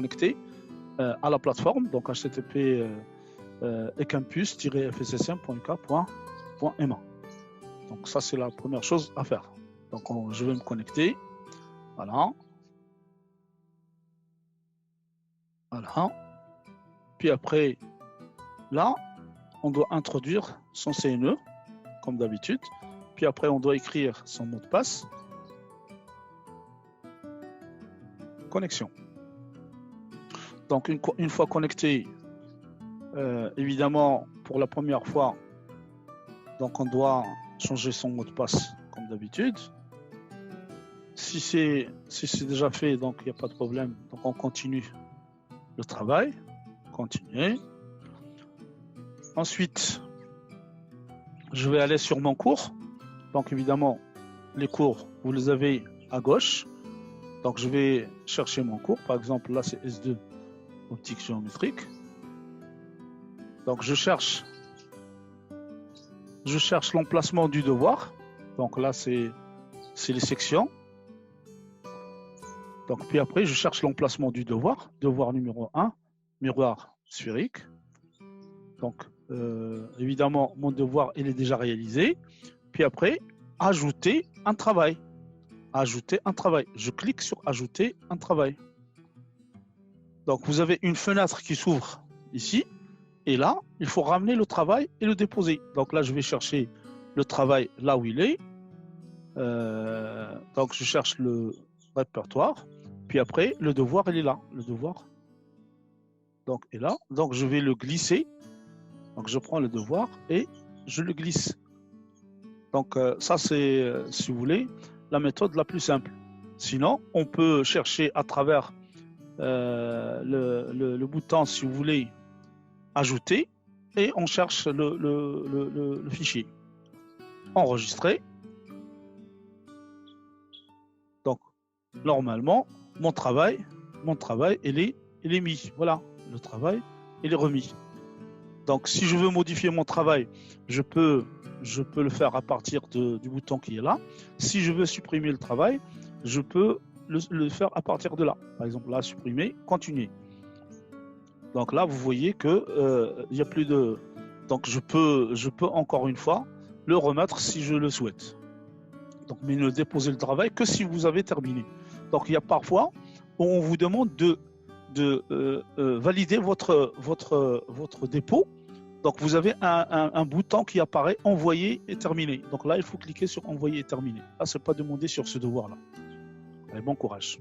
connecter à la plateforme, donc http ecampus-fssm.uk.ma. Donc ça, c'est la première chose à faire. Donc je vais me connecter. Voilà. Voilà. Puis après, là, on doit introduire son CNE, comme d'habitude. Puis après, on doit écrire son mot de passe. Connexion. Donc une fois connecté, évidemment, pour la première fois, donc on doit changer son mot de passe, comme d'habitude. Si c'est déjà fait, donc il n'y a pas de problème. Donc on continue le travail. Continuer. Ensuite, je vais aller sur mon cours. Donc évidemment, les cours, vous les avez à gauche. Donc je vais chercher mon cours. Par exemple, là c'est S2, optique géométrique. Donc je cherche l'emplacement du devoir. Donc là c'est les sections. Donc puis après, je cherche l'emplacement du devoir. Devoir numéro 1, miroir sphérique. Donc, évidemment, mon devoir, il est déjà réalisé. Puis après, ajouter un travail. Ajouter un travail. Je clique sur ajouter un travail. Donc, vous avez une fenêtre qui s'ouvre ici. Et là, il faut ramener le travail et le déposer. Donc là, je vais chercher le travail là où il est. Donc, je cherche le répertoire. Puis après, le devoir, il est là. Le devoir, donc, est là. Donc, je vais le glisser. Donc, je prends le devoir et je le glisse. Donc, ça, c'est, si vous voulez, la méthode la plus simple. Sinon, on peut chercher à travers le bouton, si vous voulez, ajouter, et on cherche le fichier. Enregistrer. Donc, normalement, mon travail, il est mis. Voilà, le travail, il est remis. Donc, si je veux modifier mon travail, je peux le faire à partir du bouton qui est là. Si je veux supprimer le travail, je peux le faire à partir de là. Par exemple, là, supprimer, continuer. Donc là, vous voyez que il n'y a plus de... Donc, je peux encore une fois le remettre si je le souhaite. Donc, mais ne déposez le travail que si vous avez terminé. Donc, il y a parfois où on vous demande de valider votre dépôt. Donc, vous avez un bouton qui apparaît « Envoyer et terminer ». Donc là, il faut cliquer sur « Envoyer et terminer ». Là, ce n'est pas demandé sur ce devoir-là. Allez, bon courage.